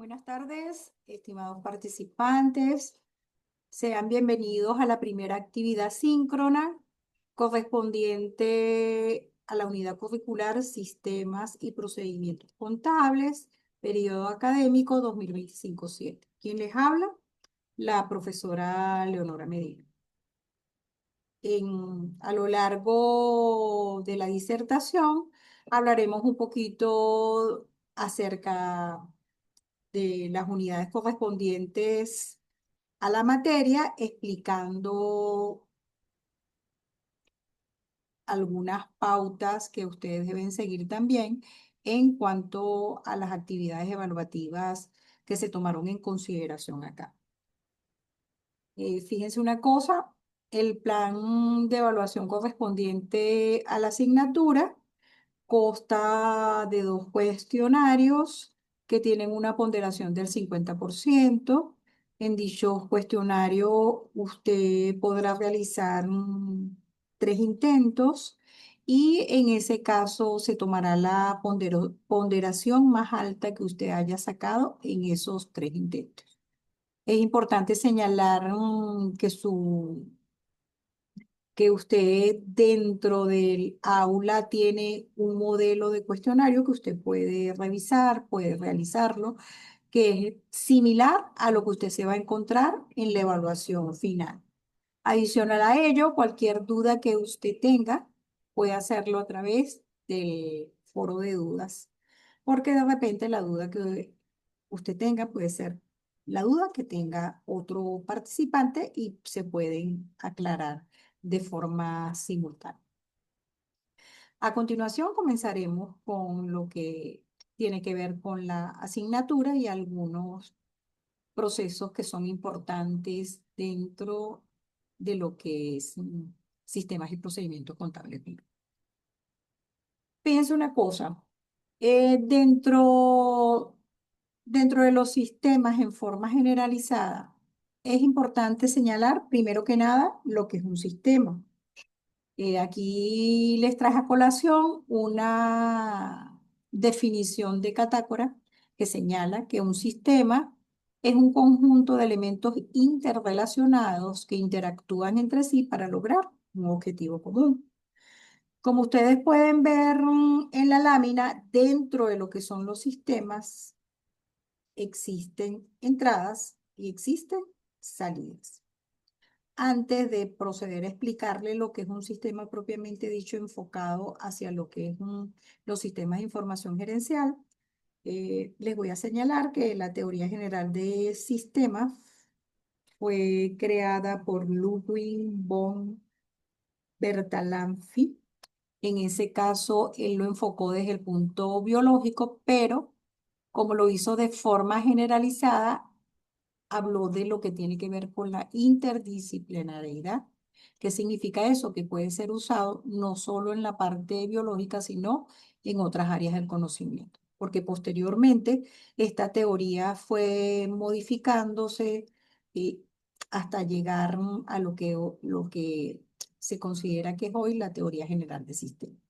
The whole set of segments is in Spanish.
Buenas tardes, estimados participantes. Sean bienvenidos a la primera actividad síncrona correspondiente a la unidad curricular Sistemas y Procedimientos Contables, periodo académico 2025-7. ¿Quién les habla? La profesora Leonora Medina. A lo largo de la disertación hablaremos un poquito acerca de las unidades correspondientes a la materia, explicando algunas pautas que ustedes deben seguir también en cuanto a las actividades evaluativas que se tomaron en consideración acá. Fíjense una cosa, el plan de evaluación correspondiente a la asignatura consta de dos cuestionarios que tienen una ponderación del 50%. En dicho cuestionario usted podrá realizar tres intentos y en ese caso se tomará la ponderación más alta que usted haya sacado en esos tres intentos. Es importante señalar que usted dentro del aula tiene un modelo de cuestionario que usted puede revisar, puede realizarlo, que es similar a lo que usted se va a encontrar en la evaluación final. Adicional a ello, cualquier duda que usted tenga, puede hacerlo a través del foro de dudas, porque de repente la duda que usted tenga puede ser la duda que tenga otro participante y se pueden aclarar de forma simultánea. A continuación comenzaremos con lo que tiene que ver con la asignatura y algunos procesos que son importantes dentro de lo que es sistemas y procedimientos contables. Fíjense una cosa, dentro de los sistemas en forma generalizada, es importante señalar primero que nada lo que es un sistema. Aquí les traje a colación una definición de Catácora que señala que un sistema es un conjunto de elementos interrelacionados que interactúan entre sí para lograr un objetivo común. Como ustedes pueden ver en la lámina, dentro de lo que son los sistemas existen entradas y existen salidas. Antes de proceder a explicarle lo que es un sistema propiamente dicho enfocado hacia lo que es los sistemas de información gerencial, les voy a señalar que la teoría general de sistemas fue creada por Ludwig von Bertalanffy. En ese caso, él lo enfocó desde el punto biológico, pero como lo hizo de forma generalizada, habló de lo que tiene que ver con la interdisciplinariedad. ¿Qué significa eso? Que puede ser usado no solo en la parte biológica, sino en otras áreas del conocimiento. Porque posteriormente esta teoría fue modificándose y hasta llegar a lo que se considera que es hoy la teoría general de sistemas.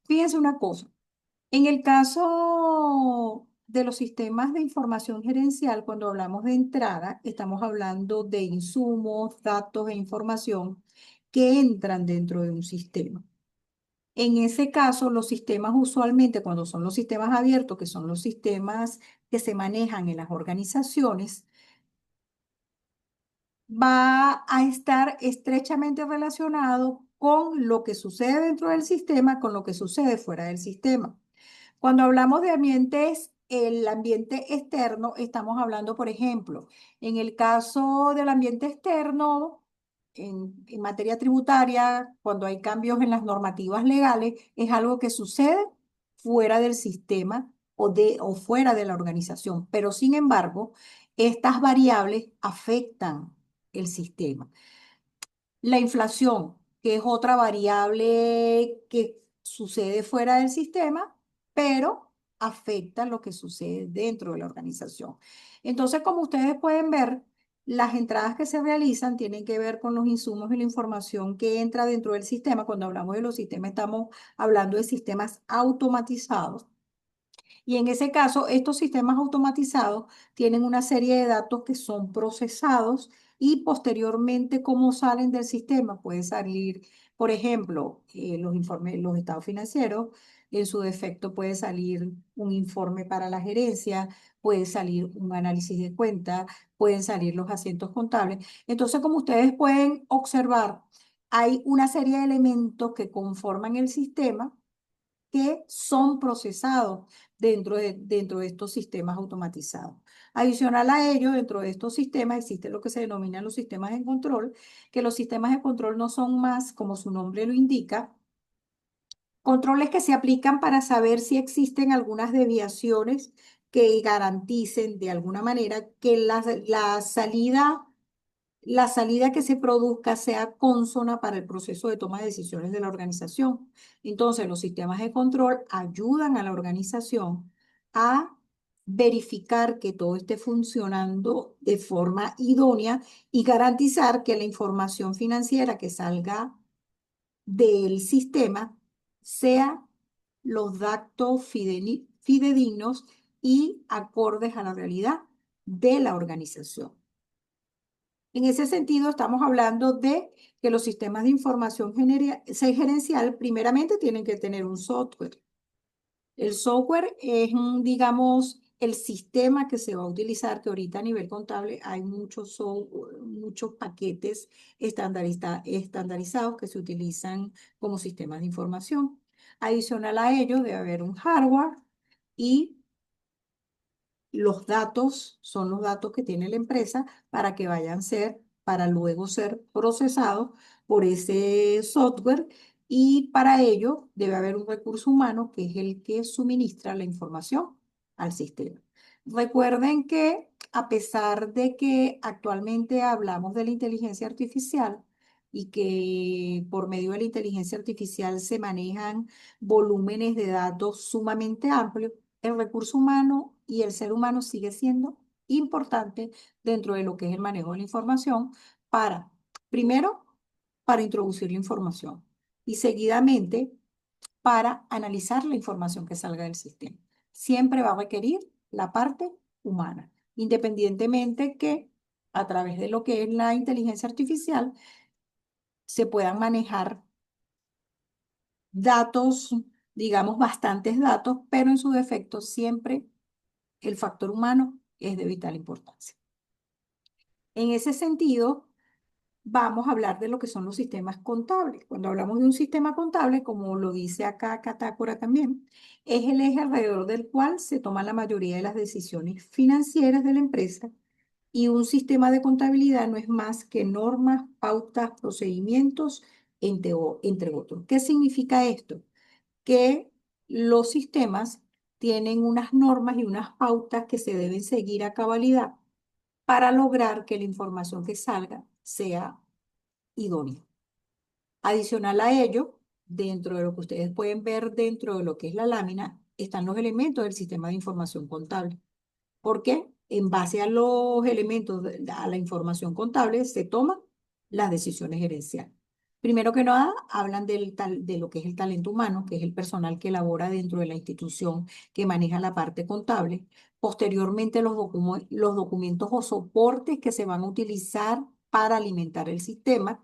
Fíjense una cosa. En el caso de los sistemas de información gerencial, cuando hablamos de entrada, estamos hablando de insumos, datos e información que entran dentro de un sistema. En ese caso, los sistemas usualmente, cuando son los sistemas abiertos, que son los sistemas que se manejan en las organizaciones, va a estar estrechamente relacionado con lo que sucede dentro del sistema, con lo que sucede fuera del sistema. Cuando hablamos de ambientes, el ambiente externo, estamos hablando, por ejemplo, en el caso del ambiente externo, en materia tributaria, cuando hay cambios en las normativas legales, es algo que sucede fuera del sistema o fuera de la organización. Pero, sin embargo, estas variables afectan el sistema. La inflación, que es otra variable que sucede fuera del sistema, pero afecta lo que sucede dentro de la organización. Entonces, como ustedes pueden ver, las entradas que se realizan tienen que ver con los insumos y la información que entra dentro del sistema. Cuando hablamos de los sistemas, estamos hablando de sistemas automatizados. Y en ese caso, estos sistemas automatizados tienen una serie de datos que son procesados y posteriormente, ¿cómo salen del sistema? Puede salir, por ejemplo, los informes, los estados financieros, en su defecto puede salir un informe para la gerencia, puede salir un análisis de cuenta, pueden salir los asientos contables. Entonces, como ustedes pueden observar, hay una serie de elementos que conforman el sistema que son procesados dentro de estos sistemas automatizados. Adicional a ello, dentro de estos sistemas existen lo que se denominan los sistemas de control, que los sistemas de control no son más, como su nombre lo indica, controles que se aplican para saber si existen algunas desviaciones que garanticen de alguna manera que la salida que se produzca sea consona para el proceso de toma de decisiones de la organización. Entonces, los sistemas de control ayudan a la organización a verificar que todo esté funcionando de forma idónea y garantizar que la información financiera que salga del sistema sea los datos fidedignos y acordes a la realidad de la organización. En ese sentido, estamos hablando de que los sistemas de información gerencial primeramente tienen que tener un software. El software es, digamos, el sistema que se va a utilizar, que ahorita a nivel contable hay muchos paquetes estandarizados que se utilizan como sistemas de información. Adicional a ello, debe haber un hardware y los datos son los datos que tiene la empresa para luego ser procesados por ese software y para ello debe haber un recurso humano que es el que suministra la información al sistema. Recuerden que a pesar de que actualmente hablamos de la inteligencia artificial y que por medio de la inteligencia artificial se manejan volúmenes de datos sumamente amplios, el recurso humano y el ser humano sigue siendo importante dentro de lo que es el manejo de la información para, primero, para introducir la información y seguidamente para analizar la información que salga del sistema. Siempre va a requerir la parte humana, independientemente que a través de lo que es la inteligencia artificial se puedan manejar datos, digamos, bastantes datos, pero en su defecto siempre el factor humano es de vital importancia. En ese sentido, vamos a hablar de lo que son los sistemas contables. Cuando hablamos de un sistema contable, como lo dice acá Catácora también, es el eje alrededor del cual se toman la mayoría de las decisiones financieras de la empresa y un sistema de contabilidad no es más que normas, pautas, procedimientos, entre otros. ¿Qué significa esto? Que los sistemas tienen unas normas y unas pautas que se deben seguir a cabalidad para lograr que la información que salga sea idónea. Adicional a ello, dentro de lo que ustedes pueden ver dentro de lo que es la lámina, están los elementos del sistema de información contable. Porque en base a los elementos, a la información contable, se toman las decisiones gerenciales. Primero que nada, hablan de lo que es el talento humano, que es el personal que labora dentro de la institución que maneja la parte contable. Posteriormente, los documentos o soportes que se van a utilizar para alimentar el sistema.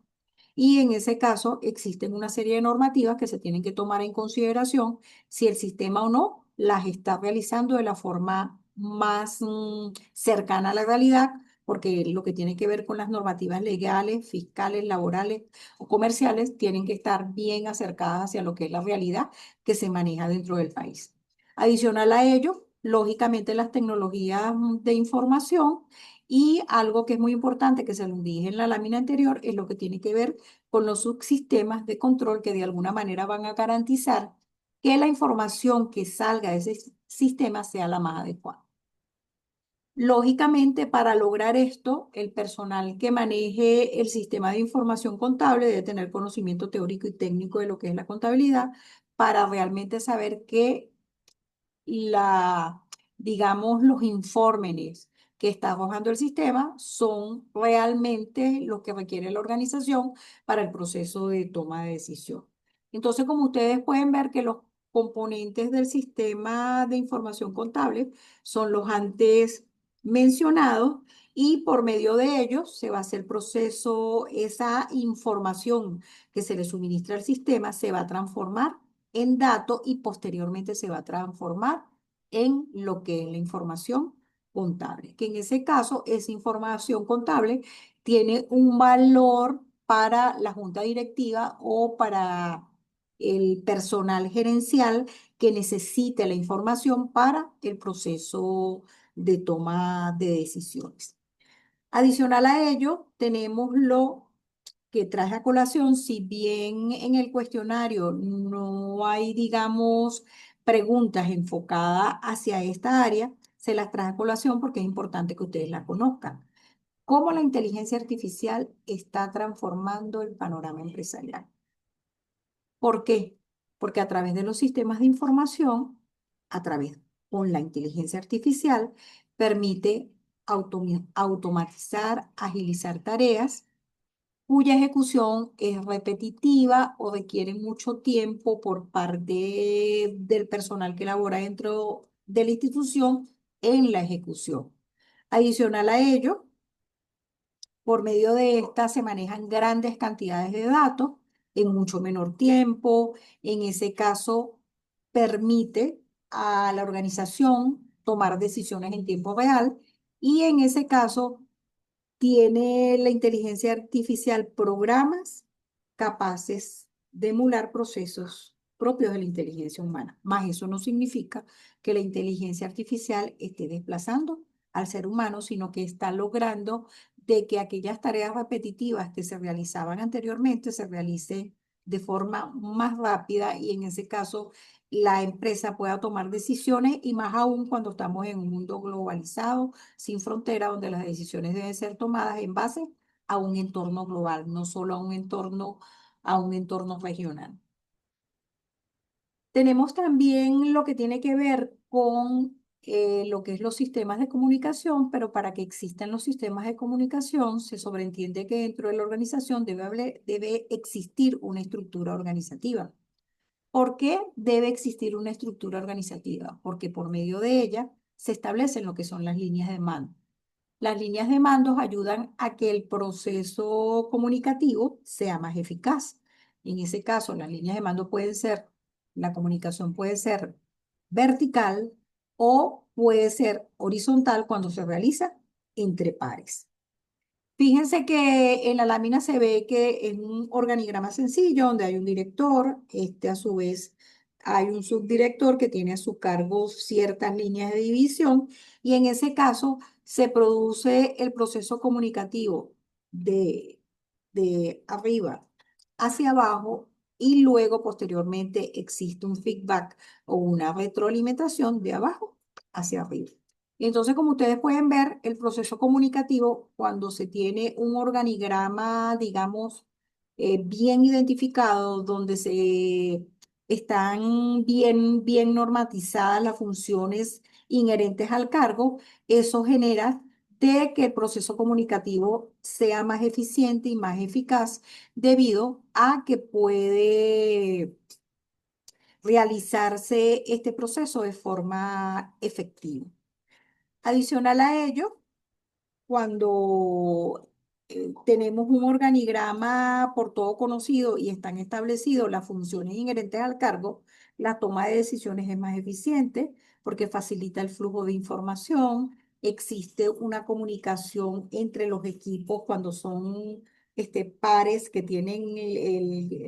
Y en ese caso existen una serie de normativas que se tienen que tomar en consideración si el sistema o no las está realizando de la forma más cercana a la realidad, porque lo que tiene que ver con las normativas legales, fiscales, laborales o comerciales tienen que estar bien acercadas hacia lo que es la realidad que se maneja dentro del país. Adicional a ello, lógicamente las tecnologías de información y algo que es muy importante, que se lo dije en la lámina anterior, es lo que tiene que ver con los subsistemas de control que de alguna manera van a garantizar que la información que salga de ese sistema sea la más adecuada. Lógicamente, para lograr esto, el personal que maneje el sistema de información contable debe tener conocimiento teórico y técnico de lo que es la contabilidad para realmente saber que la, digamos, los informes que está arrojando el sistema son realmente los que requiere la organización para el proceso de toma de decisión. Entonces, como ustedes pueden ver que componentes del sistema de información contable son los antes mencionados y por medio de ellos se va a hacer el proceso, esa información que se le suministra al sistema se va a transformar en datos y posteriormente se va a transformar en lo que es la información contable, que en ese caso esa información contable tiene un valor para la junta directiva o para el personal gerencial que necesite la información para el proceso de toma de decisiones. Adicional a ello, tenemos lo que traje a colación, si bien en el cuestionario no hay, digamos, preguntas enfocadas hacia esta área, se las traje a colación porque es importante que ustedes la conozcan. ¿Cómo la inteligencia artificial está transformando el panorama empresarial? ¿Por qué? Porque a través de los sistemas de información, a través con la inteligencia artificial, permite automatizar, agilizar tareas cuya ejecución es repetitiva o requiere mucho tiempo por parte del personal que labora dentro de la institución en la ejecución. Adicional a ello, por medio de esta se manejan grandes cantidades de datos en mucho menor tiempo. En ese caso, permite a la organización tomar decisiones en tiempo real y en ese caso tiene la inteligencia artificial programas capaces de emular procesos propios de la inteligencia humana. Más eso no significa que la inteligencia artificial esté desplazando al ser humano, sino que está logrando de que aquellas tareas repetitivas que se realizaban anteriormente se realicen de forma más rápida y en ese caso la empresa pueda tomar decisiones y más aún cuando estamos en un mundo globalizado sin frontera, donde las decisiones deben ser tomadas en base a un entorno global, no solo a un entorno regional. Tenemos también lo que tiene que ver con lo que es los sistemas de comunicación, pero para que existan los sistemas de comunicación se sobreentiende que dentro de la organización debe existir una estructura organizativa. ¿Por qué debe existir una estructura organizativa? Porque por medio de ella se establecen lo que son las líneas de mando. Las líneas de mandos ayudan a que el proceso comunicativo sea más eficaz. En ese caso, las líneas de mando pueden ser, la comunicación puede ser vertical o puede ser horizontal cuando se realiza entre pares. Fíjense que en la lámina se ve que es un organigrama sencillo donde hay un director, a su vez hay un subdirector que tiene a su cargo ciertas líneas de división y en ese caso se produce el proceso comunicativo de, de arriba hacia abajo y luego posteriormente existe un feedback o una retroalimentación de abajo hacia arriba. Entonces, como ustedes pueden ver, el proceso comunicativo, cuando se tiene un organigrama, digamos, bien identificado, donde se están bien normatizadas las funciones inherentes al cargo, eso genera de que el proceso comunicativo sea más eficiente y más eficaz debido a que puede realizarse este proceso de forma efectiva. Adicional a ello, cuando tenemos un organigrama por todo conocido y están establecidas las funciones inherentes al cargo, la toma de decisiones es más eficiente porque facilita el flujo de información, existe una comunicación entre los equipos cuando son pares que tienen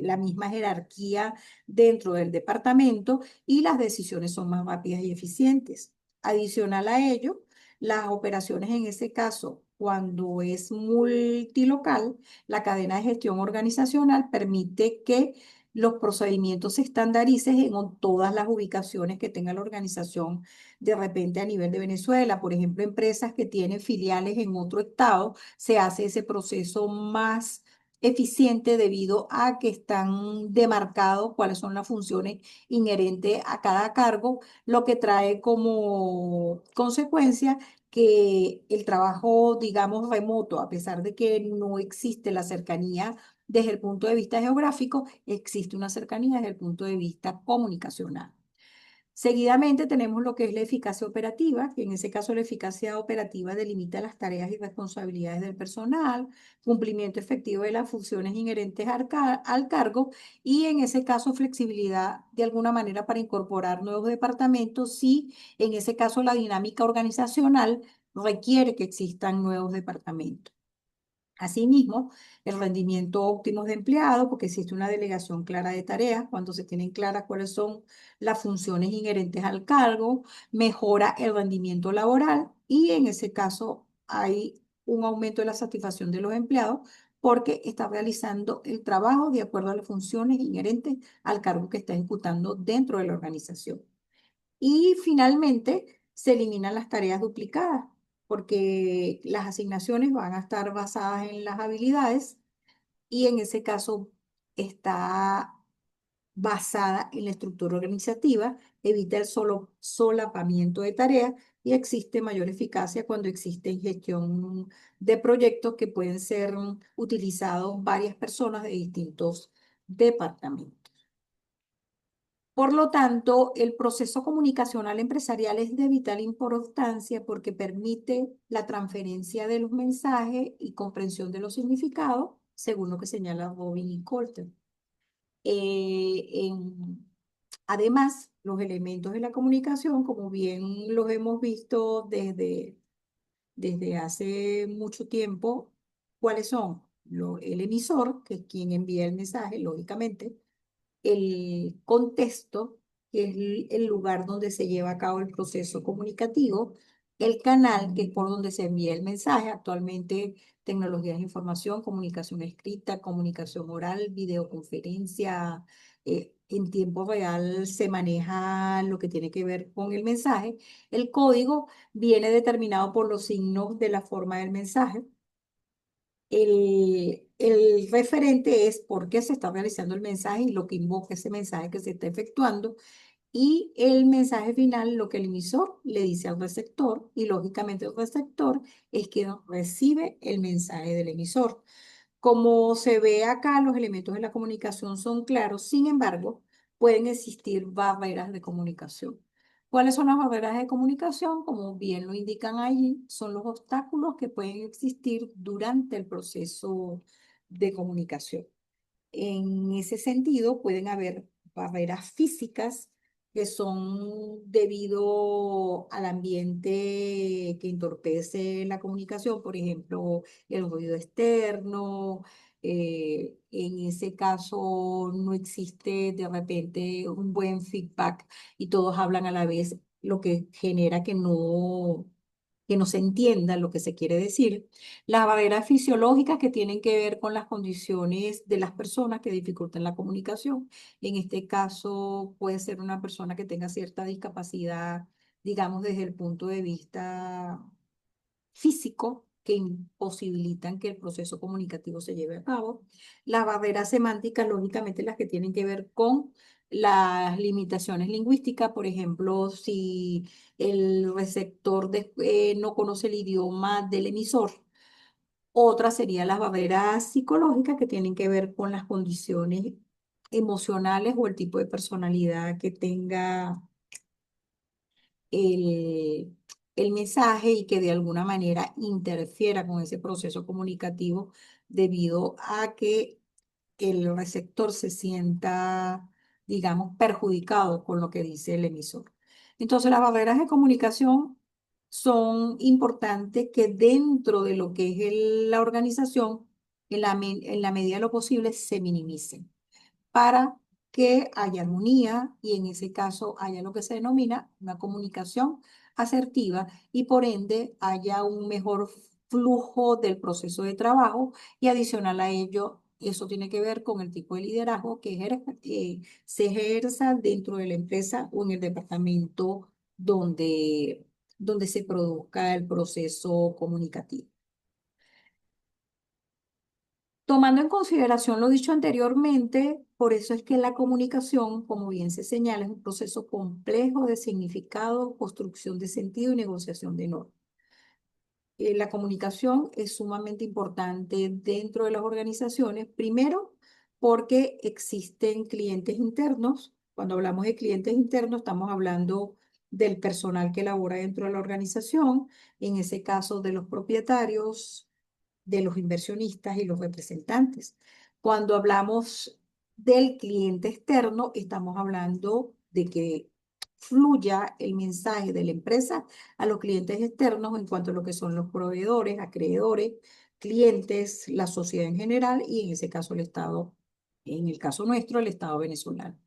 la misma jerarquía dentro del departamento y las decisiones son más rápidas y eficientes. Adicional a ello, las operaciones en ese caso, cuando es multilocal, la cadena de gestión organizacional permite que los procedimientos se estandaricen en todas las ubicaciones que tenga la organización de repente a nivel de Venezuela. Por ejemplo, empresas que tienen filiales en otro estado, se hace ese proceso más eficiente debido a que están demarcados cuáles son las funciones inherentes a cada cargo, lo que trae como consecuencia que el trabajo, digamos, remoto, a pesar de que no existe la cercanía desde el punto de vista geográfico, existe una cercanía desde el punto de vista comunicacional. Seguidamente tenemos lo que es la eficacia operativa, que en ese caso la eficacia operativa delimita las tareas y responsabilidades del personal, cumplimiento efectivo de las funciones inherentes al cargo y en ese caso flexibilidad de alguna manera para incorporar nuevos departamentos si en ese caso la dinámica organizacional requiere que existan nuevos departamentos. Asimismo, el rendimiento óptimo de empleados, porque existe una delegación clara de tareas, cuando se tienen claras cuáles son las funciones inherentes al cargo, mejora el rendimiento laboral y en ese caso hay un aumento de la satisfacción de los empleados porque está realizando el trabajo de acuerdo a las funciones inherentes al cargo que está ejecutando dentro de la organización. Y finalmente, se eliminan las tareas duplicadas, porque las asignaciones van a estar basadas en las habilidades y en ese caso está basada en la estructura organizativa, evita el solo solapamiento de tareas y existe mayor eficacia cuando existe gestión de proyectos que pueden ser utilizados varias personas de distintos departamentos. Por lo tanto, el proceso comunicacional empresarial es de vital importancia porque permite la transferencia de los mensajes y comprensión de los significados, según lo que señala Robin y Colter. Además, los elementos de la comunicación, como bien los hemos visto desde hace mucho tiempo, ¿cuáles son? El emisor, que es quien envía el mensaje, lógicamente, el contexto, que es el lugar donde se lleva a cabo el proceso comunicativo, el canal, que es por donde se envía el mensaje, actualmente tecnologías de información, comunicación escrita, comunicación oral, videoconferencia, en tiempo real se maneja lo que tiene que ver con el mensaje. El código viene determinado por los signos de la forma del mensaje. El referente es por qué se está realizando el mensaje y lo que invoca ese mensaje que se está efectuando. Y el mensaje final, lo que el emisor le dice al receptor, y lógicamente el receptor es quien recibe el mensaje del emisor. Como se ve acá, los elementos de la comunicación son claros, sin embargo, pueden existir barreras de comunicación. ¿Cuáles son las barreras de comunicación? Como bien lo indican allí, son los obstáculos que pueden existir durante el proceso de comunicación. En ese sentido, pueden haber barreras físicas que son debido al ambiente que entorpece la comunicación, por ejemplo, el ruido externo. En ese caso, no existe de repente un buen feedback y todos hablan a la vez, lo que genera que no se entienda lo que se quiere decir. Las barreras fisiológicas que tienen que ver con las condiciones de las personas que dificultan la comunicación. En este caso, puede ser una persona que tenga cierta discapacidad, digamos, desde el punto de vista físico, que imposibilitan que el proceso comunicativo se lleve a cabo. Las barreras semánticas, lógicamente, las que tienen que ver con las limitaciones lingüísticas, por ejemplo, si el receptor no conoce el idioma del emisor. Otra serían las barreras psicológicas que tienen que ver con las condiciones emocionales o el tipo de personalidad que tenga el, el mensaje y que de alguna manera interfiera con ese proceso comunicativo debido a que el receptor se sienta, digamos, perjudicado con lo que dice el emisor. Entonces, las barreras de comunicación son importantes que dentro de lo que es la organización, en la medida de lo posible, se minimicen para que haya armonía y en ese caso haya lo que se denomina una comunicación asertiva y por ende haya un mejor flujo del proceso de trabajo y adicional a ello, eso tiene que ver con el tipo de liderazgo que se ejerza dentro de la empresa o en el departamento donde se produzca el proceso comunicativo. Tomando en consideración lo dicho anteriormente, por eso es que la comunicación, como bien se señala, es un proceso complejo de significado, construcción de sentido y negociación de normas. La comunicación es sumamente importante dentro de las organizaciones, primero porque existen clientes internos. Cuando hablamos de clientes internos, estamos hablando del personal que labora dentro de la organización, en ese caso de los propietarios, de los inversionistas y los representantes. Cuando hablamos del cliente externo, estamos hablando de que fluya el mensaje de la empresa a los clientes externos en cuanto a lo que son los proveedores, acreedores, clientes, la sociedad en general y en ese caso el Estado, en el caso nuestro, el Estado venezolano.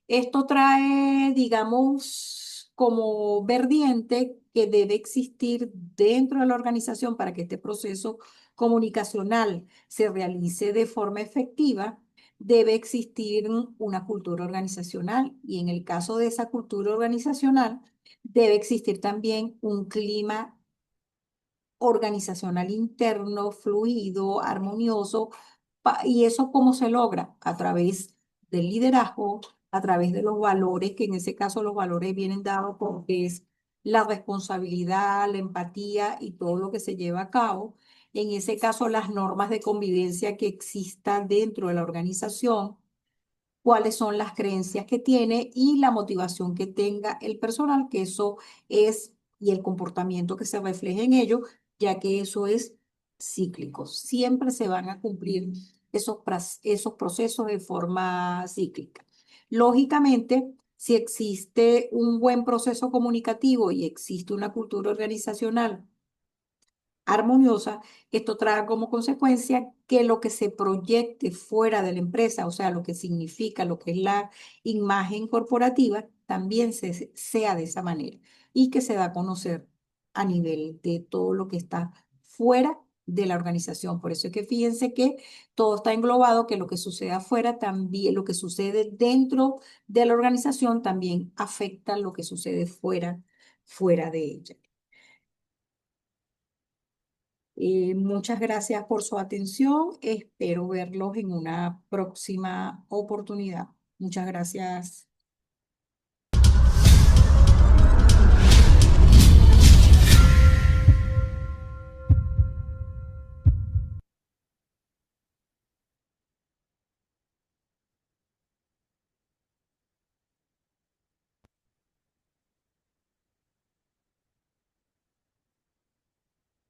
Esto trae, digamos, como verdiente que debe existir dentro de la organización para que este proceso comunicacional se realice de forma efectiva, debe existir una cultura organizacional y en el caso de esa cultura organizacional debe existir también un clima organizacional interno, fluido, armonioso. ¿Y eso cómo se logra? A través del liderazgo, a través de los valores, que en ese caso los valores vienen dados porque es la responsabilidad, la empatía y todo lo que se lleva a cabo. En ese caso, las normas de convivencia que existan dentro de la organización, cuáles son las creencias que tiene y la motivación que tenga el personal, que eso es, y el comportamiento que se refleje en ello, ya que eso es cíclico. Siempre se van a cumplir esos procesos de forma cíclica. Lógicamente, si existe un buen proceso comunicativo y existe una cultura organizacional armoniosa, esto trae como consecuencia que lo que se proyecte fuera de la empresa, o sea, lo que significa, lo que es la imagen corporativa, también sea de esa manera y que se da a conocer a nivel de todo lo que está fuera de la organización. Por eso es que fíjense que todo está englobado, que lo que sucede afuera también, lo que sucede dentro de la organización también afecta lo que sucede fuera de ella. Muchas gracias por su atención. Espero verlos en una próxima oportunidad. Muchas gracias.